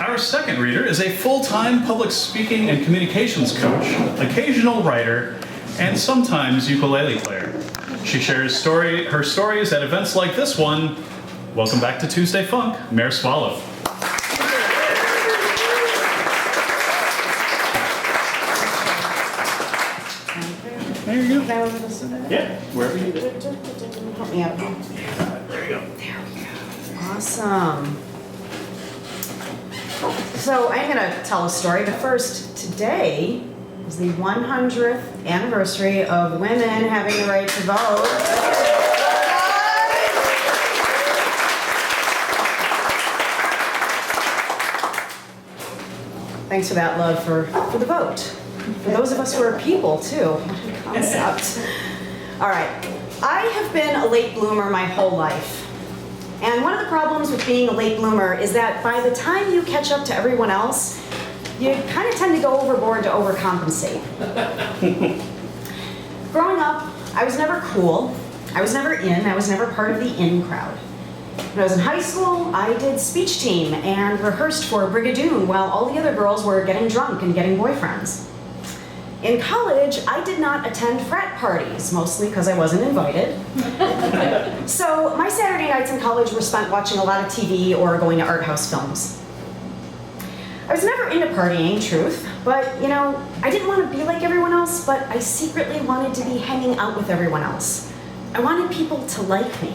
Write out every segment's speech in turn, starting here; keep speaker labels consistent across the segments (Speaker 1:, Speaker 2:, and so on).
Speaker 1: Our second reader is a full-time public speaking and communications coach, occasional writer, and sometimes ukulele player. She shares her stories at events like this one. Welcome back to Tuesday Funk, Mare Swallow. There you go. Yeah, wherever you did.
Speaker 2: Help me out.
Speaker 1: There you go.
Speaker 2: There we go. Awesome. So I'm going to tell a story, but first, today is the 100th anniversary of women having the right to vote. Thanks for that love for the vote. For those of us who are people, too. What a concept. All right. I have been a late bloomer my whole life. And one of the problems with being a late bloomer is that by the time you catch up to everyone else, you kind of tend to go overboard to overcompensate. Growing up, I was never cool. I was never in. I was never part of the in crowd. When I was in high school, I did speech team and rehearsed for Brigadoon while all the other girls were getting drunk and getting boyfriends. In college, I did not attend frat parties, mostly because I wasn't invited. So my Saturday nights in college were spent watching a lot of TV or going to art house films. I was never into partying, truth, but you know, I didn't want to be like everyone else, but I secretly wanted to be hanging out with everyone else. I wanted people to like me.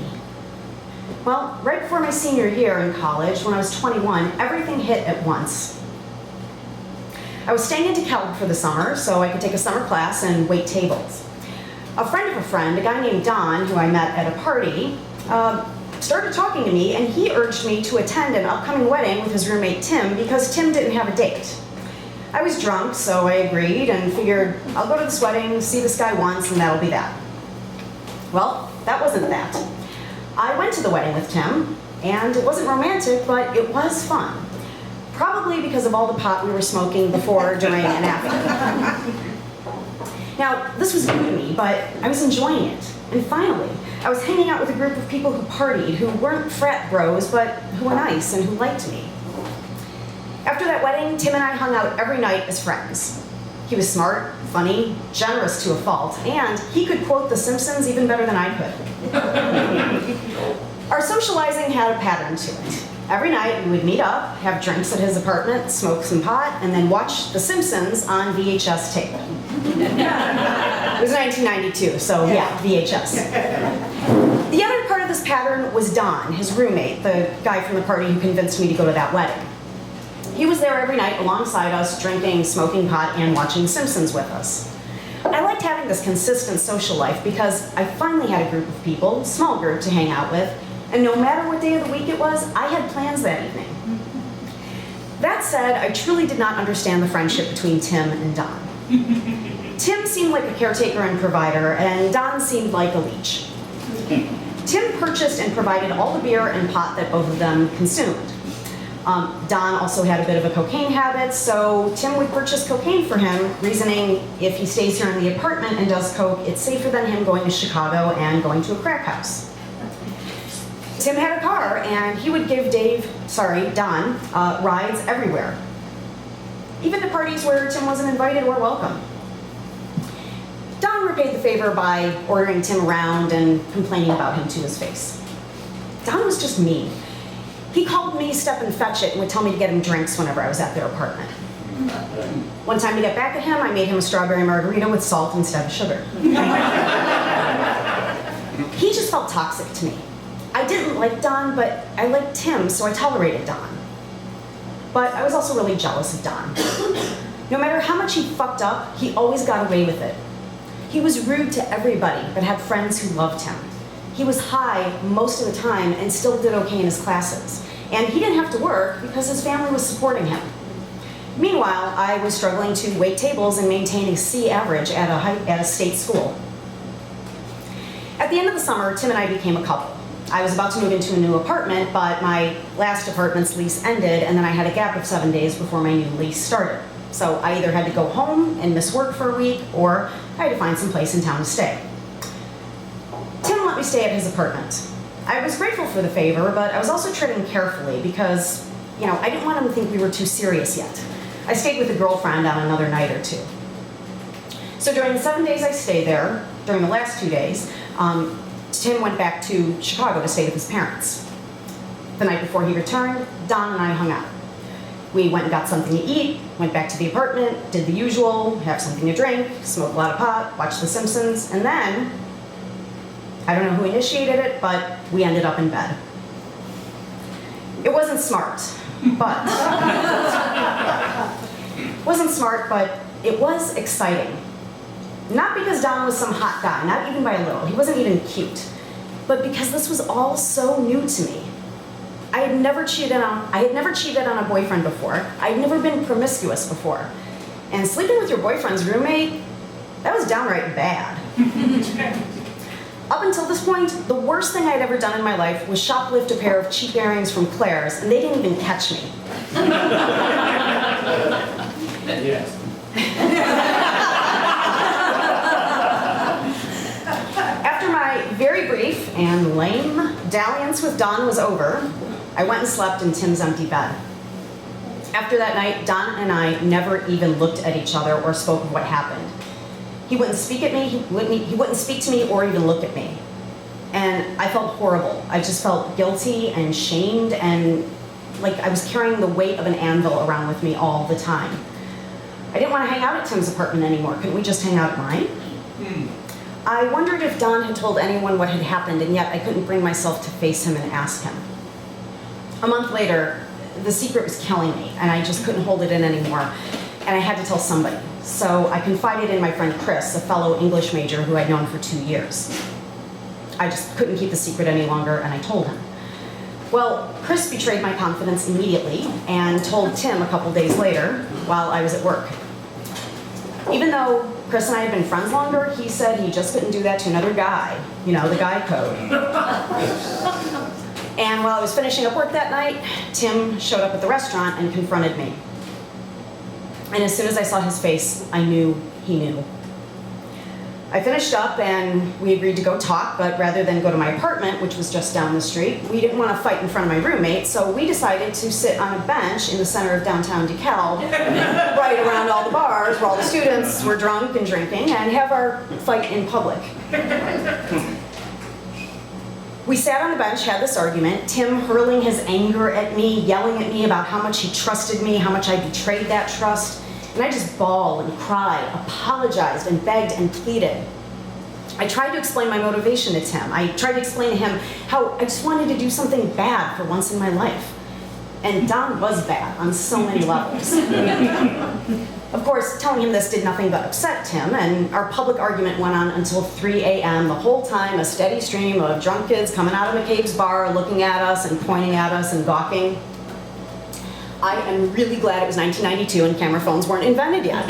Speaker 2: Well, right before my senior year in college, when I was 21, everything hit at once. I was staying in DeKalb for the summer, so I could take a summer class and wait tables. A friend of a friend, a guy named Don, who I met at a party, started talking to me, and he urged me to attend an upcoming wedding with his roommate Tim because Tim didn't have a date. I was drunk, so I agreed and figured I'll go to this wedding, see this guy once, and that'll be that. Well, that wasn't that. I went to the wedding with Tim, and it wasn't romantic, but it was fun. Probably because of all the pot we were smoking before, during, and after. Now, this was new to me, but I was enjoying it. And finally, I was hanging out with a group of people who partied, who weren't frat bros, but who were nice and who liked me. After that wedding, Tim and I hung out every night as friends. He was smart, funny, generous to a fault, and he could quote The Simpsons even better than I could. Our socializing had a pattern to it. Every night we would meet up, have drinks at his apartment, smoke some pot, and then watch The Simpsons on VHS tape. It was 1992, so yeah, VHS. The other part of this pattern was Don, his roommate, the guy from the party who convinced me to go to that wedding. He was there every night alongside us, drinking, smoking pot, and watching Simpsons with us. I liked having this consistent social life because I finally had a group of people, a small group, to hang out with, and no matter what day of the week it was, I had plans that evening. That said, I truly did not understand the friendship between Tim and Don. Tim seemed like a caretaker and provider, and Don seemed like a leech. Tim purchased and provided all the beer and pot that both of them consumed. Don also had a bit of a cocaine habit, so Tim would purchase cocaine for him, reasoning if he stays here in the apartment and does coke, it's safer than him going to Chicago and going to a crack house. Tim had a car, and he would give Don, rides everywhere. Even to parties where Tim wasn't invited or welcome. Don repaid the favor by ordering Tim around and complaining about him to his face. Don was just mean. He called me Step and Fetch It and would tell me to get him drinks whenever I was at their apartment. One time to get back at him, I made him a strawberry margarita with salt instead of sugar. He just felt toxic to me. I didn't like Don, but I liked Tim, so I tolerated Don. But I was also really jealous of Don. No matter how much he fucked up, he always got away with it. He was rude to everybody, but had friends who loved him. He was high most of the time and still did okay in his classes. And he didn't have to work because his family was supporting him. Meanwhile, I was struggling to wait tables and maintain a C average at a state school. At the end of the summer, Tim and I became a couple. I was about to move into a new apartment, but my last apartment's lease ended, and then I had a gap of 7 days before my new lease started. So I either had to go home and miss work for a week, or I had to find some place in town to stay. Tim let me stay at his apartment. I was grateful for the favor, but I was also treading carefully because I didn't want him to think we were too serious yet. I stayed with a girlfriend on another night or two. So during the 7 days I stayed there, during the last 2 days, Tim went back to Chicago to stay with his parents. The night before he returned, Don and I hung out. We went and got something to eat, went back to the apartment, did the usual, have something to drink, smoke a lot of pot, watch The Simpsons, and then, I don't know who initiated it, but we ended up in bed. It wasn't smart, but it was exciting. Not because Don was some hot guy, not even by a little, he wasn't even cute, but because this was all so new to me. I had never cheated on a boyfriend before. I'd never been promiscuous before. And sleeping with your boyfriend's roommate, that was downright bad. Up until this point, the worst thing I'd ever done in my life was shoplift a pair of cheap earrings from Claire's, and they didn't even catch me.
Speaker 3: Yes.
Speaker 2: After my very brief and lame dalliance with Don was over, I went and slept in Tim's empty bed. After that night, Don and I never even looked at each other or spoke of what happened. He wouldn't speak at me, he wouldn't speak to me or even look at me. And I felt horrible. I just felt guilty and shamed and like I was carrying the weight of an anvil around with me all the time. I didn't want to hang out at Tim's apartment anymore. Couldn't we just hang out at mine? I wondered if Don had told anyone what had happened, and yet I couldn't bring myself to face him and ask him. A month later, the secret was killing me, and I just couldn't hold it in anymore, and I had to tell somebody. So I confided in my friend Chris, a fellow English major who I'd known for 2 years. I just couldn't keep the secret any longer, and I told him. Well, Chris betrayed my confidence immediately and told Tim a couple days later while I was at work. Even though Chris and I had been friends longer, he said he just couldn't do that to another guy. You know, the guy code. And while I was finishing up work that night, Tim showed up at the restaurant and confronted me. And as soon as I saw his face, I knew he knew. I finished up and we agreed to go talk, but rather than go to my apartment, which was just down the street, we didn't want to fight in front of my roommate, so we decided to sit on a bench in the center of downtown DeKalb, right around all the bars where all the students were drunk and drinking, and have our fight in public. We sat on the bench, had this argument, Tim hurling his anger at me, yelling at me about how much he trusted me, how much I betrayed that trust. And I just bawled and cried, apologized and begged and pleaded. I tried to explain my motivation to Tim. I tried to explain to him how I just wanted to do something bad for once in my life. And Don was bad on so many levels. Of course, telling him this did nothing but upset Tim, and our public argument went on until 3 a.m. The whole time, a steady stream of drunk kids coming out of McCabe's bar, looking at us and pointing at us and gawking. I am really glad it was 1992 and camera phones weren't invented yet.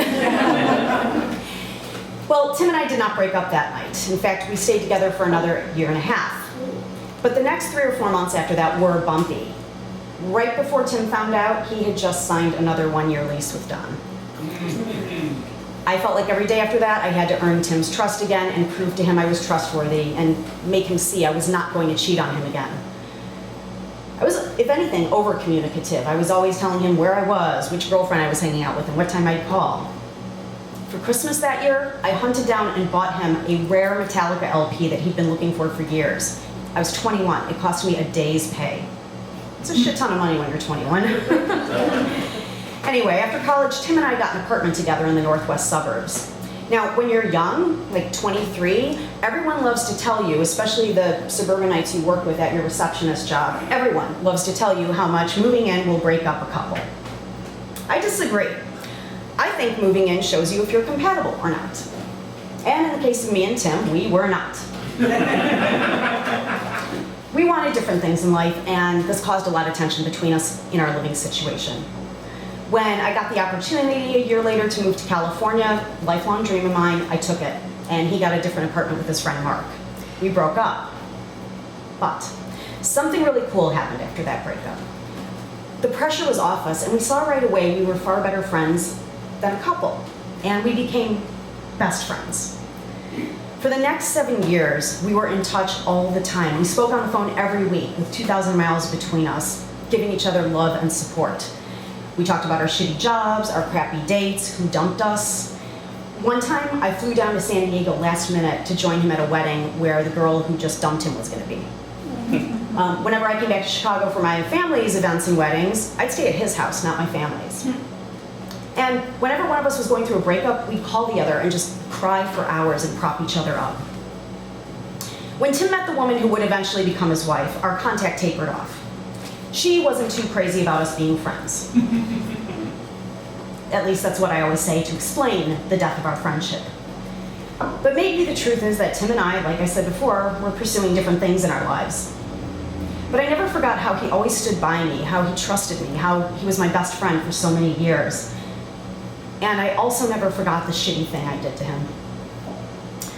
Speaker 2: Well, Tim and I did not break up that night. In fact, we stayed together for another year and a half. But the next 3 or 4 months after that were bumpy. Right before Tim found out, he had just signed another 1-year lease with Don. I felt like every day after that, I had to earn Tim's trust again and prove to him I was trustworthy and make him see I was not going to cheat on him again. I was, if anything, over-communicative. I was always telling him where I was, which girlfriend I was hanging out with, and what time I'd call. For Christmas that year, I hunted down and bought him a rare Metallica LP that he'd been looking for years. I was 21. It cost me a day's pay. It's a shit ton of money when you're 21. Anyway, after college, Tim and I got an apartment together in the northwest suburbs. Now, when you're young, like 23, everyone loves to tell you, especially the suburbanites you work with at your receptionist job, everyone loves to tell you how much moving in will break up a couple. I disagree. I think moving in shows you if you're compatible or not. And in the case of me and Tim, we were not. We wanted different things in life, and this caused a lot of tension between us in our living situation. When I got the opportunity a year later to move to California, lifelong dream of mine, I took it. And he got a different apartment with his friend Mark. We broke up. But something really cool happened after that breakup. The pressure was off us, and we saw right away we were far better friends than a couple. And we became best friends. For the next 7 years, we were in touch all the time. We spoke on the phone every week with 2,000 miles between us. giving each other love and support. We talked about our shitty jobs, our crappy dates, who dumped us. One time, I flew down to San Diego last minute to join him at a wedding where the girl who just dumped him was going to be. Whenever I came back to Chicago for my family's events and weddings, I'd stay at his house, not my family's. And whenever one of us was going through a breakup, we'd call the other and just cry for hours and prop each other up. When Tim met the woman who would eventually become his wife, our contact tapered off. She wasn't too crazy about us being friends. At least that's what I always say to explain the death of our friendship. But maybe the truth is that Tim and I, like I said before, were pursuing different things in our lives. But I never forgot how he always stood by me, how he trusted me, how he was my best friend for so many years. And I also never forgot the shitty thing I did to him.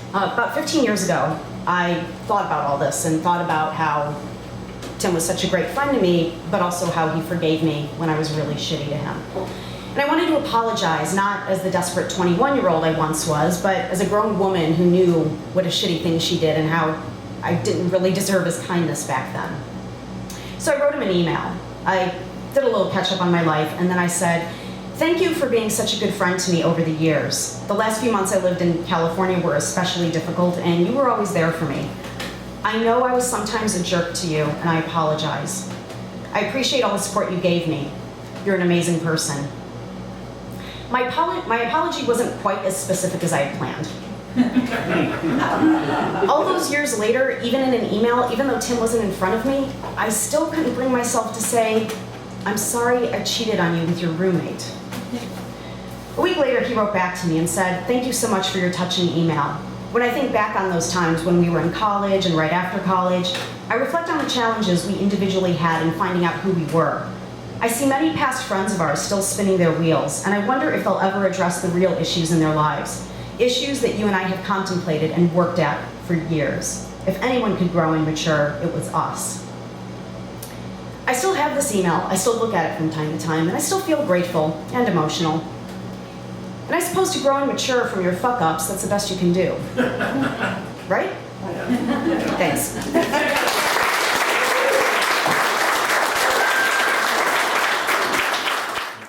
Speaker 2: About 15 years ago, I thought about all this and thought about how Tim was such a great friend to me, but also how he forgave me when I was really shitty to him. And I wanted to apologize, not as the desperate 21-year-old I once was, but as a grown woman who knew what a shitty thing she did and how I didn't really deserve his kindness back then. So I wrote him an email. I did a little catch up on my life, and then I said, "Thank you for being such a good friend to me over the years. The last few months I lived in California were especially difficult, and you were always there for me. I know I was sometimes a jerk to you, and I apologize. I appreciate all the support you gave me. You're an amazing person." My apology wasn't quite as specific as I had planned. All those years later, even in an email, even though Tim wasn't in front of me, I still couldn't bring myself to say, "I'm sorry I cheated on you with your roommate." A week later, he wrote back to me and said, "Thank you so much for your touching email. When I think back on those times when we were in college and right after college, I reflect on the challenges we individually had in finding out who we were. I see many past friends of ours still spinning their wheels, and I wonder if they'll ever address the real issues in their lives, issues that you and I have contemplated and worked at for years. If anyone could grow and mature, it was us." I still have this email, I still look at it from time to time, and I still feel grateful and emotional. And I suppose to grow and mature from your fuck-ups, that's the best you can do. Right? Thanks.